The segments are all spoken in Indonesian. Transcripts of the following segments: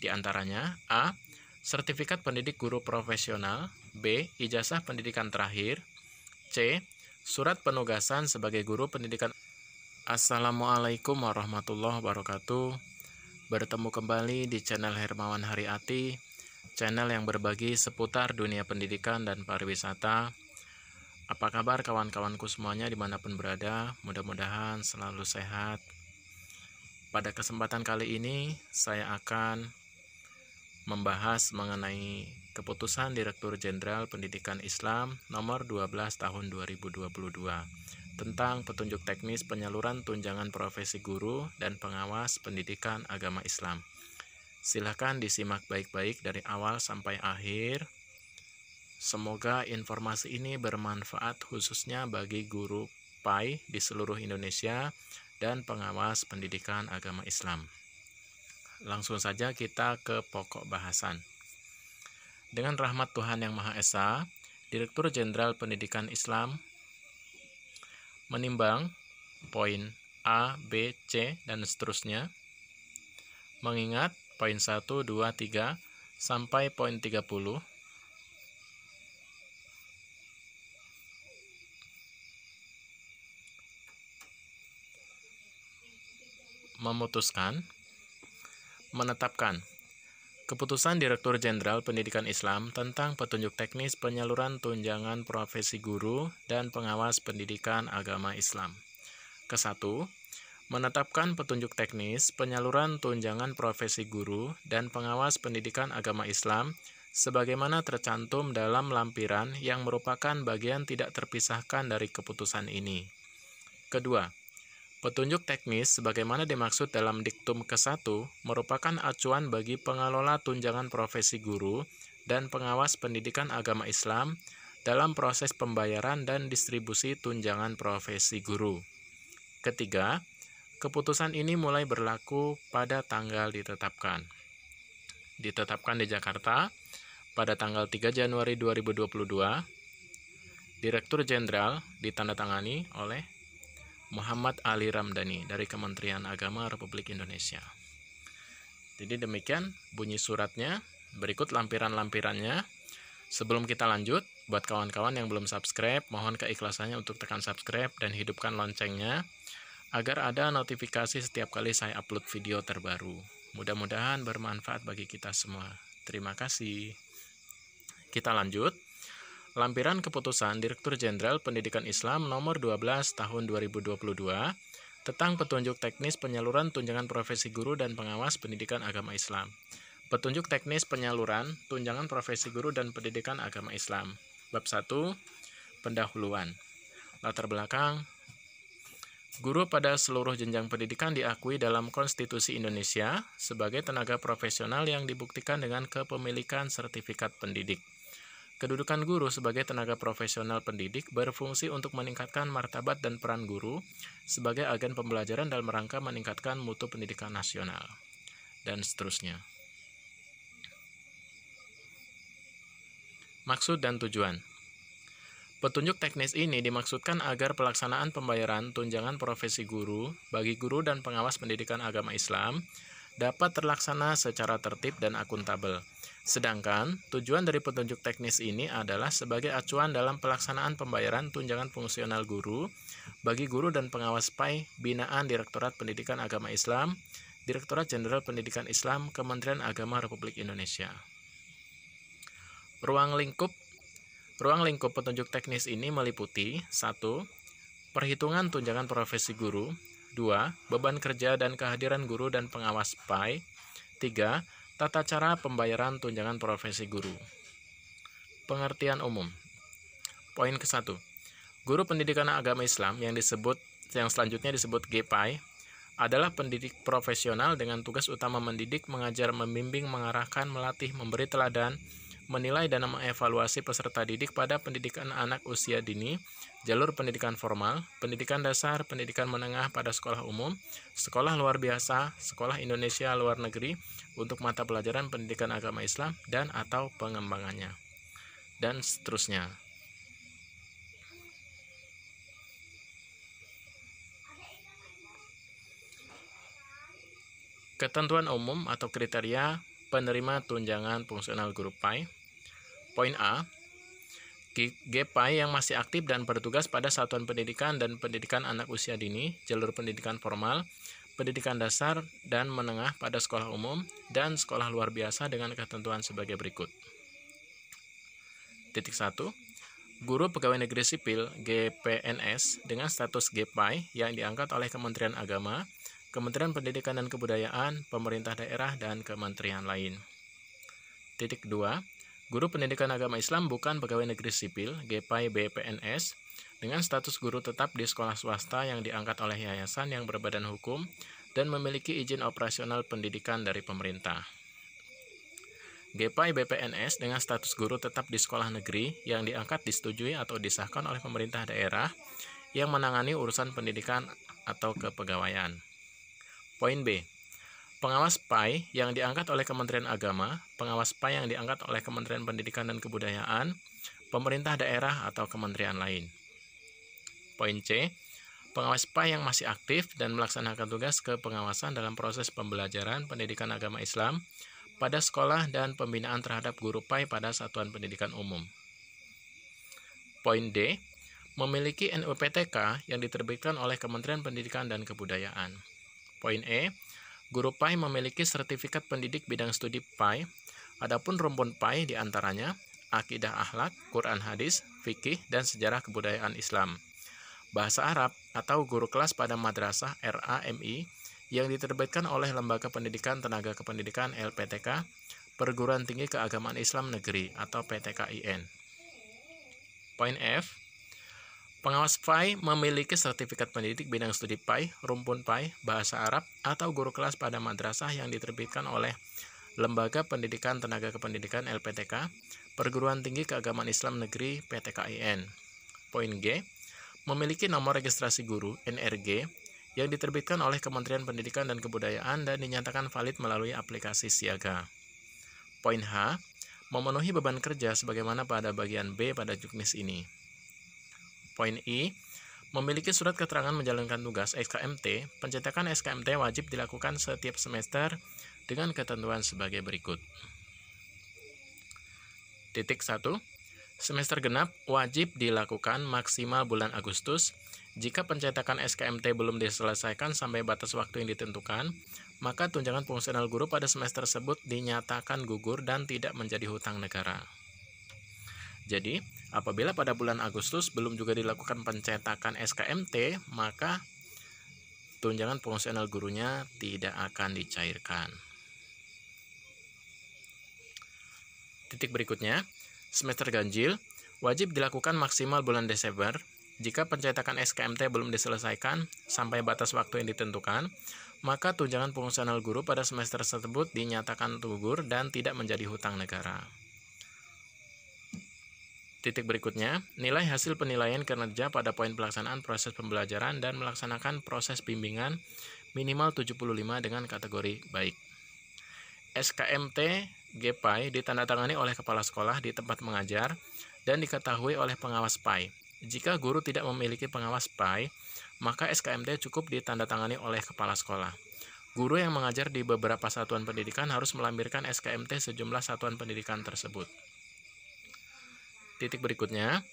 Di antaranya A. Sertifikat pendidik guru profesional, B. Ijazah pendidikan terakhir, C. Surat penugasan sebagai guru pendidikan. Assalamualaikum warahmatullahi wabarakatuh. Bertemu kembali di channel Hermawan Haryati, channel yang berbagi seputar dunia pendidikan dan pariwisata. Apa kabar kawan-kawanku semuanya dimanapun berada? Mudah-mudahan selalu sehat. Pada kesempatan kali ini, saya akan membahas mengenai keputusan Direktur Jenderal Pendidikan Islam nomor 12 tahun 2022 tentang petunjuk teknis penyaluran tunjangan profesi guru dan pengawas pendidikan agama Islam. Silakan disimak baik-baik dari awal sampai akhir. Semoga informasi ini bermanfaat khususnya bagi guru PAI di seluruh Indonesia dan pengawas pendidikan agama Islam. Langsung saja kita ke pokok bahasan. Dengan rahmat Tuhan Yang Maha Esa, Direktur Jenderal Pendidikan Islam menimbang poin A, B, C, dan seterusnya, mengingat poin 1, 2, 3, sampai poin 30, memutuskan menetapkan Keputusan Direktur Jenderal Pendidikan Islam tentang petunjuk teknis penyaluran tunjangan profesi guru dan pengawas pendidikan agama Islam. Ke-1, menetapkan petunjuk teknis penyaluran tunjangan profesi guru dan pengawas pendidikan agama Islam sebagaimana tercantum dalam lampiran yang merupakan bagian tidak terpisahkan dari keputusan ini. Kedua, petunjuk teknis sebagaimana dimaksud dalam diktum ke-1 merupakan acuan bagi pengelola tunjangan profesi guru dan pengawas pendidikan agama Islam dalam proses pembayaran dan distribusi tunjangan profesi guru. Ketiga, keputusan ini mulai berlaku pada tanggal ditetapkan. Ditetapkan di Jakarta pada tanggal 3 Januari 2022, Direktur Jenderal ditandatangani oleh Muhammad Ali Ramdhani dari Kementerian Agama Republik Indonesia. Jadi demikian bunyi suratnya, berikut lampiran-lampirannya. Sebelum kita lanjut, buat kawan-kawan yang belum subscribe, mohon keikhlasannya untuk tekan subscribe dan hidupkan loncengnya, agar ada notifikasi setiap kali saya upload video terbaru. Mudah-mudahan bermanfaat bagi kita semua. Terima kasih. Kita lanjut. Lampiran Keputusan Direktur Jenderal Pendidikan Islam nomor 12 tahun 2022 tentang petunjuk teknis penyaluran tunjangan profesi guru dan pengawas pendidikan agama Islam. Petunjuk teknis penyaluran tunjangan profesi guru dan pendidikan agama Islam. Bab 1, pendahuluan. Latar belakang. Guru pada seluruh jenjang pendidikan diakui dalam Konstitusi Indonesia sebagai tenaga profesional yang dibuktikan dengan kepemilikan sertifikat pendidik. Kedudukan guru sebagai tenaga profesional pendidik berfungsi untuk meningkatkan martabat dan peran guru sebagai agen pembelajaran dalam rangka meningkatkan mutu pendidikan nasional, dan seterusnya. Maksud dan tujuan. Petunjuk teknis ini dimaksudkan agar pelaksanaan pembayaran tunjangan profesi guru bagi guru dan pengawas pendidikan agama Islam dapat terlaksana secara tertib dan akuntabel. Sedangkan, tujuan dari petunjuk teknis ini adalah sebagai acuan dalam pelaksanaan pembayaran tunjangan fungsional guru bagi guru dan pengawas PAI binaan Direktorat Pendidikan Agama Islam, Direktorat Jenderal Pendidikan Islam, Kementerian Agama Republik Indonesia. Ruang lingkup petunjuk teknis ini meliputi 1. Perhitungan tunjangan profesi guru, 2. Beban kerja dan kehadiran guru dan pengawas PAI, 3. Tata cara pembayaran tunjangan profesi guru. Pengertian umum. Poin ke-1. Guru pendidikan agama Islam yang selanjutnya disebut GPAI adalah pendidik profesional dengan tugas utama mendidik, mengajar, membimbing, mengarahkan, melatih, memberi teladan, menilai dan mengevaluasi peserta didik pada pendidikan anak usia dini, jalur pendidikan formal, pendidikan dasar, pendidikan menengah pada sekolah umum, sekolah luar biasa, sekolah Indonesia luar negeri untuk mata pelajaran pendidikan agama Islam dan atau pengembangannya, dan seterusnya. Ketentuan umum atau kriteria penerima tunjangan fungsional guru PAI. Poin A, GPAI yang masih aktif dan bertugas pada satuan pendidikan dan pendidikan anak usia dini, jalur pendidikan formal, pendidikan dasar dan menengah pada sekolah umum, dan sekolah luar biasa dengan ketentuan sebagai berikut. Titik 1. Guru pegawai negeri sipil GPNS dengan status GPAI yang diangkat oleh Kementerian Agama, Kementerian Pendidikan dan Kebudayaan, pemerintah daerah, dan kementerian lain. Titik 2. Guru pendidikan agama Islam bukan pegawai negeri sipil GPAI BPNS dengan status guru tetap di sekolah swasta yang diangkat oleh yayasan yang berbadan hukum dan memiliki izin operasional pendidikan dari pemerintah. GPAI BPNS dengan status guru tetap di sekolah negeri yang diangkat, disetujui atau disahkan oleh pemerintah daerah yang menangani urusan pendidikan atau kepegawaian. Poin B. Pengawas PAI yang diangkat oleh Kementerian Agama, pengawas PAI yang diangkat oleh Kementerian Pendidikan dan Kebudayaan, pemerintah daerah atau kementerian lain. Poin C. Pengawas PAI yang masih aktif dan melaksanakan tugas kepengawasan dalam proses pembelajaran pendidikan agama Islam pada sekolah dan pembinaan terhadap guru PAI pada satuan pendidikan umum. Poin D. Memiliki NUPTK yang diterbitkan oleh Kementerian Pendidikan dan Kebudayaan. Poin E. Guru PAI memiliki sertifikat pendidik bidang studi PAI, adapun rumpun PAI diantaranya akidah akhlak, Quran hadis, fikih, dan sejarah kebudayaan Islam. Bahasa Arab atau guru kelas pada madrasah RAMI yang diterbitkan oleh Lembaga Pendidikan Tenaga Kependidikan LPTK, Perguruan Tinggi Keagamaan Islam Negeri atau PTKIN. Poin F. Pengawas PAI memiliki sertifikat pendidik bidang studi PAI, rumpun PAI, bahasa Arab, atau guru kelas pada madrasah yang diterbitkan oleh Lembaga Pendidikan Tenaga Kependidikan LPTK, Perguruan Tinggi Keagamaan Islam Negeri PTKIN. Poin G. Memiliki nomor registrasi guru NRG yang diterbitkan oleh Kementerian Pendidikan dan Kebudayaan dan dinyatakan valid melalui aplikasi Siaga. Poin H. Memenuhi beban kerja sebagaimana pada bagian B pada juknis ini. Poin I. Memiliki surat keterangan menjalankan tugas SKMT, pencetakan SKMT wajib dilakukan setiap semester dengan ketentuan sebagai berikut. Titik 1. Semester genap wajib dilakukan maksimal bulan Agustus. Jika pencetakan SKMT belum diselesaikan sampai batas waktu yang ditentukan, maka tunjangan fungsional guru pada semester tersebut dinyatakan gugur dan tidak menjadi hutang negara. Jadi, apabila pada bulan Agustus belum juga dilakukan pencetakan SKMT, maka tunjangan fungsional gurunya tidak akan dicairkan. Titik berikutnya, semester ganjil wajib dilakukan maksimal bulan Desember. Jika pencetakan SKMT belum diselesaikan sampai batas waktu yang ditentukan, maka tunjangan fungsional guru pada semester tersebut dinyatakan gugur dan tidak menjadi hutang negara. Titik berikutnya, nilai hasil penilaian kinerja pada poin pelaksanaan proses pembelajaran dan melaksanakan proses bimbingan minimal 75 dengan kategori baik. SKMT GPAI ditandatangani oleh kepala sekolah di tempat mengajar dan diketahui oleh pengawas PAI. Jika guru tidak memiliki pengawas PAI, maka SKMT cukup ditandatangani oleh kepala sekolah. Guru yang mengajar di beberapa satuan pendidikan harus melampirkan SKMT sejumlah satuan pendidikan tersebut. Titik berikutnya,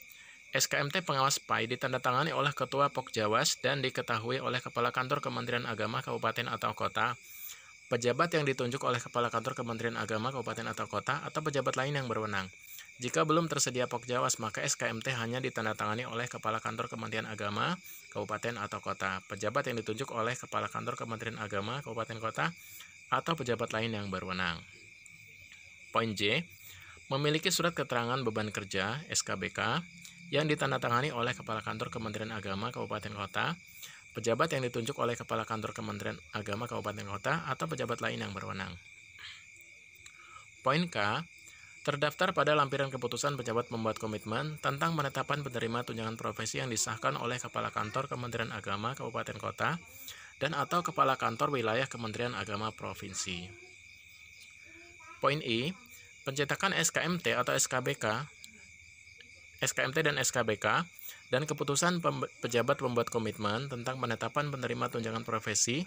SKMT pengawas PAI ditandatangani oleh Ketua Pokjawas dan diketahui oleh Kepala Kantor Kementerian Agama Kabupaten atau Kota, pejabat yang ditunjuk oleh Kepala Kantor Kementerian Agama Kabupaten atau Kota, atau pejabat lain yang berwenang. Jika belum tersedia Pokjawas, maka SKMT hanya ditandatangani oleh Kepala Kantor Kementerian Agama Kabupaten atau Kota, pejabat yang ditunjuk oleh Kepala Kantor Kementerian Agama Kabupaten Kota, atau pejabat lain yang berwenang. Poin J. Memiliki surat keterangan beban kerja SKBK yang ditandatangani oleh Kepala Kantor Kementerian Agama Kabupaten Kota, pejabat yang ditunjuk oleh Kepala Kantor Kementerian Agama Kabupaten Kota, atau pejabat lain yang berwenang. Poin K. Terdaftar pada lampiran keputusan pejabat membuat komitmen tentang penetapan penerima tunjangan profesi yang disahkan oleh Kepala Kantor Kementerian Agama Kabupaten Kota dan atau Kepala Kantor Wilayah Kementerian Agama Provinsi. Poin I. Pencetakan SKMT atau SKBK, SKMT dan SKBK, dan keputusan pejabat membuat komitmen tentang penetapan penerima tunjangan profesi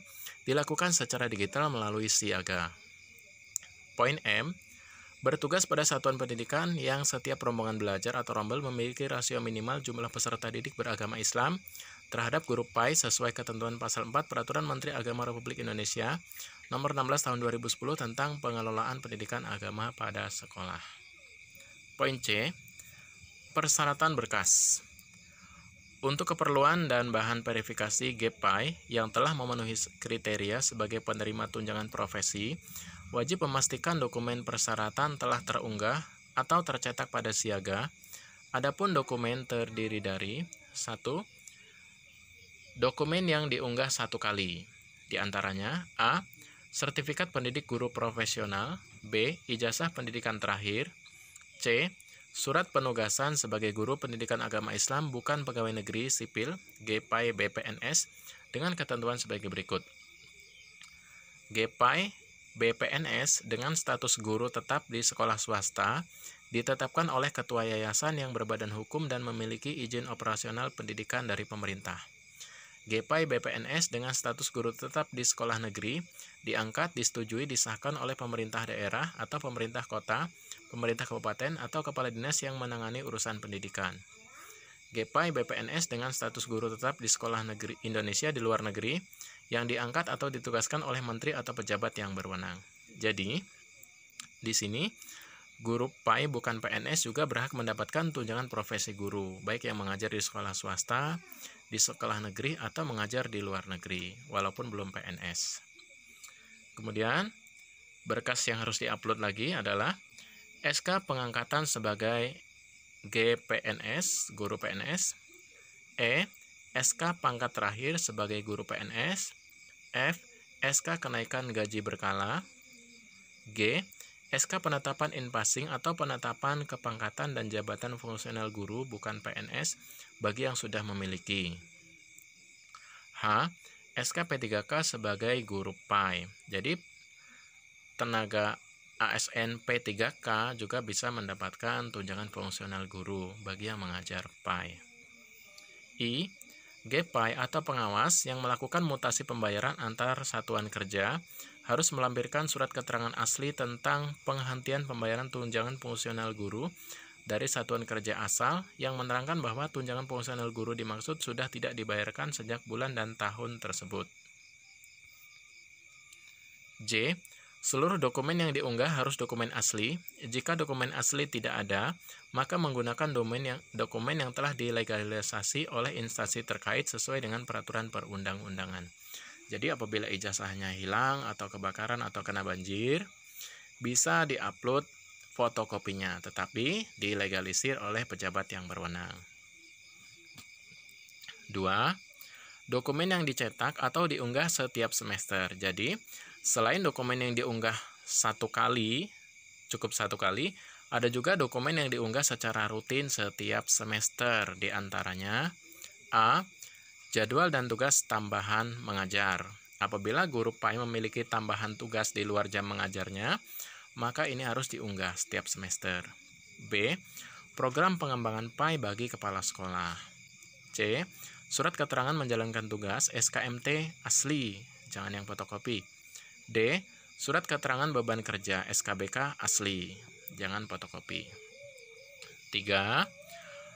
dilakukan secara digital melalui Siaga. Poin M, bertugas pada satuan pendidikan yang setiap rombongan belajar atau rombel memiliki rasio minimal jumlah peserta didik beragama Islam terhadap guru PAI sesuai ketentuan pasal 4 Peraturan Menteri Agama Republik Indonesia Nomor 16 Tahun 2010 tentang pengelolaan pendidikan agama pada sekolah. Poin C, persyaratan berkas. Untuk keperluan dan bahan verifikasi GPAI yang telah memenuhi kriteria sebagai penerima tunjangan profesi, wajib memastikan dokumen persyaratan telah terunggah atau tercetak pada siaga. Adapun dokumen terdiri dari 1. Dokumen yang diunggah satu kali, di antaranya A. Sertifikat pendidik guru profesional, B. Ijazah pendidikan terakhir, C. Surat penugasan sebagai guru pendidikan agama Islam bukan pegawai negeri sipil GPAI BPNS dengan ketentuan sebagai berikut. GPAI BPNS dengan status guru tetap di sekolah swasta ditetapkan oleh ketua yayasan yang berbadan hukum dan memiliki izin operasional pendidikan dari pemerintah. GPAI BPNS dengan status guru tetap di sekolah negeri diangkat, disetujui, disahkan oleh pemerintah daerah atau pemerintah kota, pemerintah kabupaten, atau kepala dinas yang menangani urusan pendidikan. GPAI BPNS dengan status guru tetap di sekolah negeri Indonesia di luar negeri yang diangkat atau ditugaskan oleh menteri atau pejabat yang berwenang. Jadi, di sini guru PAI bukan PNS juga berhak mendapatkan tunjangan profesi guru, baik yang mengajar di sekolah swasta, di sekolah negeri, atau mengajar di luar negeri, walaupun belum PNS. Kemudian, berkas yang harus diupload lagi adalah SK pengangkatan sebagai GPNS, guru PNS, E. SK pangkat terakhir sebagai guru PNS, F. SK kenaikan gaji berkala, G. SK penetapan in-passing atau penetapan kepangkatan dan jabatan fungsional guru bukan PNS bagi yang sudah memiliki. H. SK P3K sebagai guru PAI. Jadi, tenaga ASN P3K juga bisa mendapatkan tunjangan fungsional guru bagi yang mengajar PAI. I. GPAI atau pengawas yang melakukan mutasi pembayaran antar satuan kerja harus melampirkan surat keterangan asli tentang penghentian pembayaran tunjangan fungsional guru dari satuan kerja asal yang menerangkan bahwa tunjangan fungsional guru dimaksud sudah tidak dibayarkan sejak bulan dan tahun tersebut. J. Seluruh dokumen yang diunggah harus dokumen asli. Jika dokumen asli tidak ada, maka menggunakan dokumen yang telah dilegalisasi oleh instansi terkait sesuai dengan peraturan perundang-undangan. Jadi apabila ijazahnya hilang atau kebakaran atau kena banjir, bisa diupload fotokopinya, tetapi dilegalisir oleh pejabat yang berwenang. 2. Dokumen yang dicetak atau diunggah setiap semester. Jadi, selain dokumen yang diunggah cukup satu kali, ada juga dokumen yang diunggah secara rutin setiap semester. Di antaranya, A. Jadwal dan tugas tambahan mengajar. Apabila guru PAI memiliki tambahan tugas di luar jam mengajarnya, maka ini harus diunggah setiap semester. B. Program pengembangan PAI bagi kepala sekolah. C. Surat keterangan menjalankan tugas SKMT asli, jangan yang fotokopi. D. Surat keterangan beban kerja SKBK asli, jangan fotokopi. 3.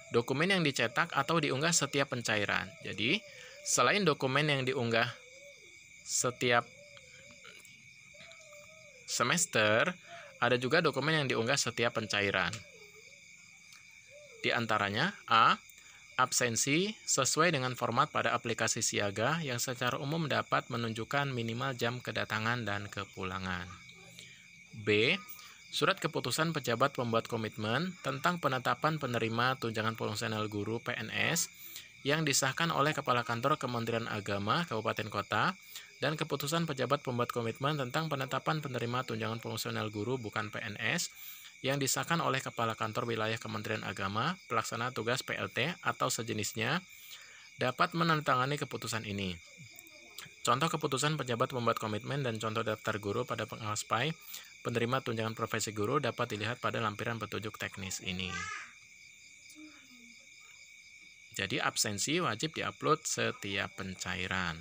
Dokumen yang dicetak atau diunggah setiap pencairan. Jadi, selain dokumen yang diunggah setiap semester, ada juga dokumen yang diunggah setiap pencairan. Di antaranya, A. Absensi sesuai dengan format pada aplikasi siaga yang secara umum dapat menunjukkan minimal jam kedatangan dan kepulangan. B. Surat keputusan pejabat pembuat komitmen tentang penetapan penerima tunjangan fungsional guru PNS yang disahkan oleh Kepala Kantor Kementerian Agama Kabupaten Kota dan keputusan pejabat pembuat komitmen tentang penetapan penerima tunjangan fungsional guru bukan PNS yang disahkan oleh Kepala Kantor Wilayah Kementerian Agama, pelaksana tugas PLT atau sejenisnya dapat menandatangani keputusan ini. Contoh keputusan pejabat pembuat komitmen dan contoh daftar guru pada pengawas PAI penerima tunjangan profesi guru dapat dilihat pada lampiran petunjuk teknis ini. Jadi absensi wajib diupload setiap pencairan.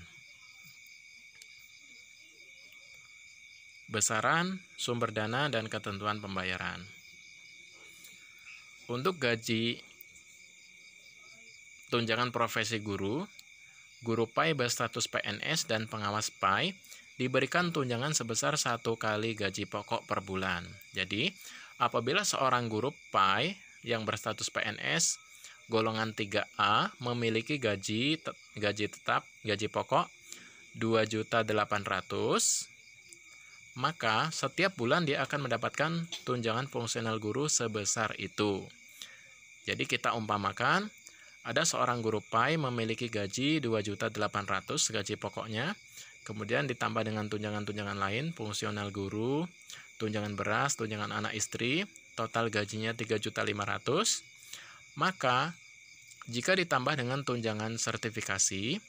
besaran, sumber dana, dan ketentuan pembayaran. Untuk gaji tunjangan profesi guru, guru PAI berstatus PNS dan pengawas PAI diberikan tunjangan sebesar 1 kali gaji pokok per bulan. Jadi, apabila seorang guru PAI yang berstatus PNS golongan 3A memiliki gaji tetap, gaji pokok 2.800.000, maka setiap bulan dia akan mendapatkan tunjangan fungsional guru sebesar itu. Jadi kita umpamakan ada seorang guru PAI memiliki gaji 2.800.000 gaji pokoknya, kemudian ditambah dengan tunjangan-tunjangan lain, fungsional guru, tunjangan beras, tunjangan anak istri, total gajinya 3.500.000. Maka jika ditambah dengan tunjangan sertifikasi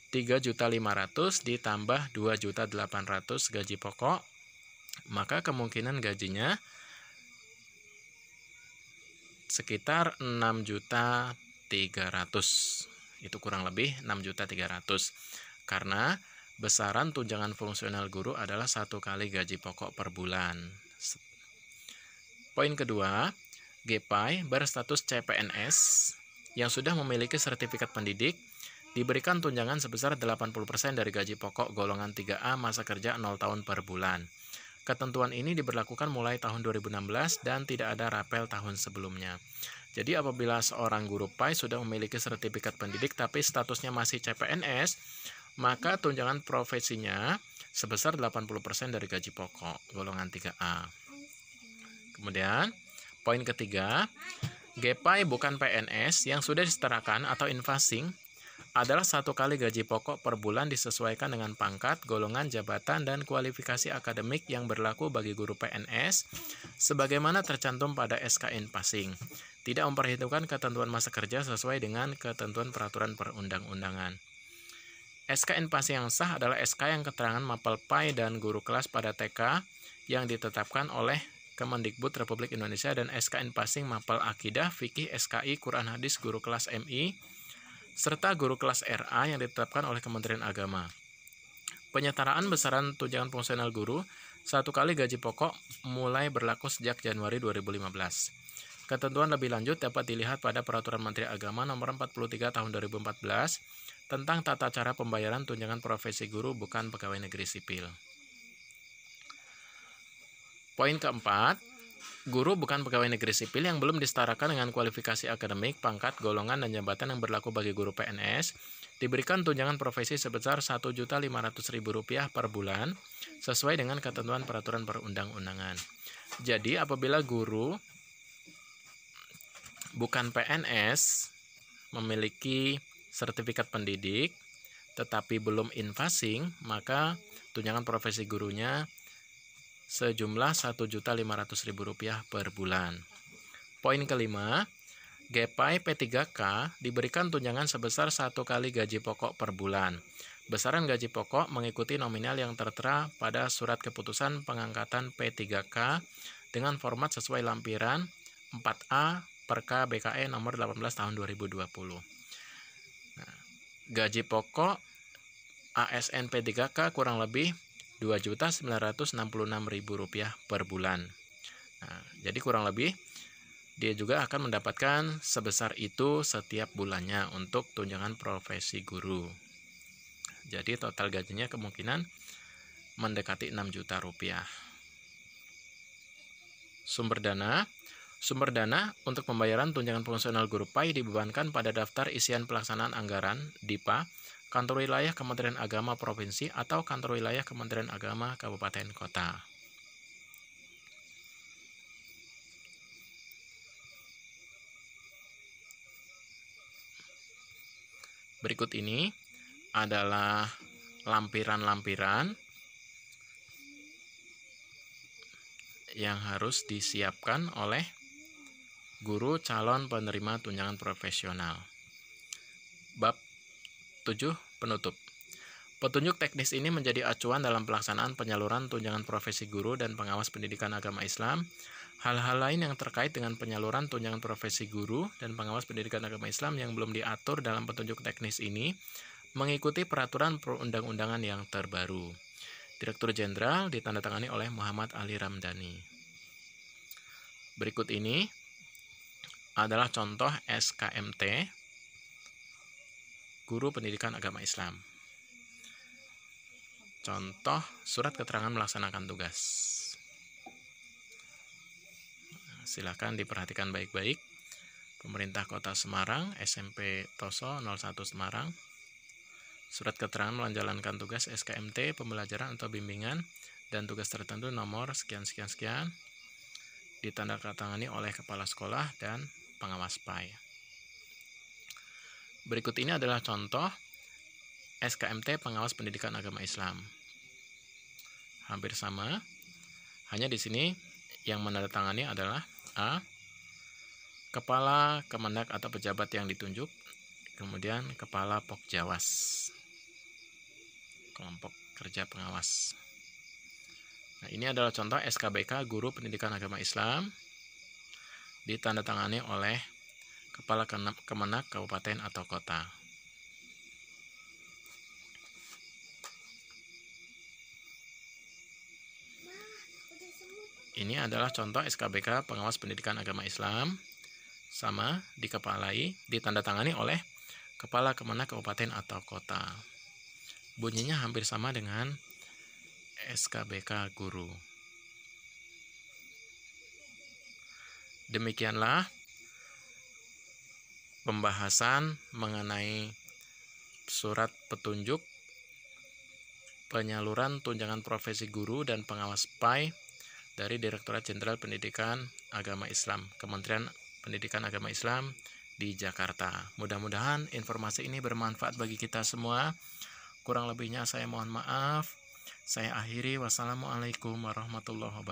3.500.000 ditambah 2.800.000 gaji pokok, maka kemungkinan gajinya sekitar 6.300.000. Itu kurang lebih 6.300.000. Karena besaran tunjangan fungsional guru adalah 1 kali gaji pokok per bulan. Poin kedua, GPAI berstatus CPNS yang sudah memiliki sertifikat pendidik diberikan tunjangan sebesar 80% dari gaji pokok golongan 3A masa kerja 0 tahun per bulan. Ketentuan ini diberlakukan mulai tahun 2016 dan tidak ada rapel tahun sebelumnya. Jadi apabila seorang guru PAI sudah memiliki sertifikat pendidik tapi statusnya masih CPNS, maka tunjangan profesinya sebesar 80% dari gaji pokok golongan 3A. Kemudian, poin ketiga, GPAI bukan PNS yang sudah disetarakan atau infasing adalah 1 kali gaji pokok per bulan disesuaikan dengan pangkat, golongan, jabatan, dan kualifikasi akademik yang berlaku bagi guru PNS sebagaimana tercantum pada SK Infasing. Tidak memperhitungkan ketentuan masa kerja sesuai dengan ketentuan peraturan perundang-undangan. SK Infasing yang sah adalah SK yang keterangan mapel PAI dan guru kelas pada TK yang ditetapkan oleh Kemendikbud Republik Indonesia dan SK Infasing mapel Akidah, Fikih, SKI, Quran Hadis, guru kelas MI, serta guru kelas RA yang ditetapkan oleh Kementerian Agama. Penyetaraan besaran tunjangan fungsional guru 1 kali gaji pokok mulai berlaku sejak Januari 2015. Ketentuan lebih lanjut dapat dilihat pada Peraturan Menteri Agama Nomor 43 Tahun 2014 tentang tata cara pembayaran tunjangan profesi guru bukan pegawai negeri sipil. Poin keempat, guru bukan pegawai negeri sipil yang belum disetarakan dengan kualifikasi akademik, pangkat, golongan, dan jabatan yang berlaku bagi guru PNS diberikan tunjangan profesi sebesar Rp1.500.000 per bulan sesuai dengan ketentuan peraturan perundang-undangan. Jadi apabila guru bukan PNS memiliki sertifikat pendidik tetapi belum infasing, maka tunjangan profesi gurunya sejumlah Rp1.500.000 per bulan. Poin kelima, GPAI P3K diberikan tunjangan sebesar 1 kali gaji pokok per bulan. Besaran gaji pokok mengikuti nominal yang tertera pada surat keputusan pengangkatan P3K dengan format sesuai lampiran 4A Perka BKE nomor 18 tahun 2020. Nah, gaji pokok ASN P3K kurang lebih Rp2.966.000 per bulan. Nah, jadi kurang lebih dia juga akan mendapatkan sebesar itu setiap bulannya untuk tunjangan profesi guru. Jadi total gajinya kemungkinan mendekati Rp6 juta. Sumber dana untuk pembayaran tunjangan fungsional guru PAI dibebankan pada daftar isian pelaksanaan anggaran DIPA kantor wilayah Kementerian Agama Provinsi atau kantor wilayah Kementerian Agama Kabupaten Kota. Berikut ini adalah lampiran-lampiran yang harus disiapkan oleh guru calon penerima tunjangan profesional. Bab 7. Penutup. Petunjuk teknis ini menjadi acuan dalam pelaksanaan penyaluran tunjangan profesi guru dan pengawas pendidikan agama Islam. Hal-hal lain yang terkait dengan penyaluran tunjangan profesi guru dan pengawas pendidikan agama Islam yang belum diatur dalam petunjuk teknis ini mengikuti peraturan perundang-undangan yang terbaru. Direktur Jenderal ditandatangani oleh Muhammad Ali Ramdhani. Berikut ini adalah contoh SKMT Guru Pendidikan Agama Islam. Contoh surat keterangan melaksanakan tugas. Silakan diperhatikan baik-baik. Pemerintah Kota Semarang, SMP Toso 01 Semarang. Surat keterangan menjalankan tugas SKMT, pembelajaran atau bimbingan dan tugas tertentu nomor sekian-sekian-sekian, ditandatangani oleh Kepala Sekolah dan pengawas PAI. Berikut ini adalah contoh SKMT Pengawas Pendidikan Agama Islam. Hampir sama, hanya di sini yang menandatangani adalah A. Kepala Kemendak atau pejabat yang ditunjuk, kemudian Kepala Pokjawas, kelompok kerja pengawas. Nah, ini adalah contoh SKBK Guru Pendidikan Agama Islam, ditandatangani oleh Kepala Kemendak Kabupaten atau Kota. Ini adalah contoh SKBK Pengawas Pendidikan Agama Islam, sama ditandatangani oleh Kepala Kemendak Kabupaten atau Kota. Bunyinya hampir sama dengan SKBK Guru. Demikianlah pembahasan mengenai surat petunjuk penyaluran tunjangan profesi guru dan pengawas PAI dari Direktorat Jenderal Pendidikan Agama Islam, Kementerian Pendidikan Agama Islam di Jakarta. Mudah-mudahan informasi ini bermanfaat bagi kita semua. Kurang lebihnya saya mohon maaf. Saya akhiri. Wassalamualaikum warahmatullahi wabarakatuh.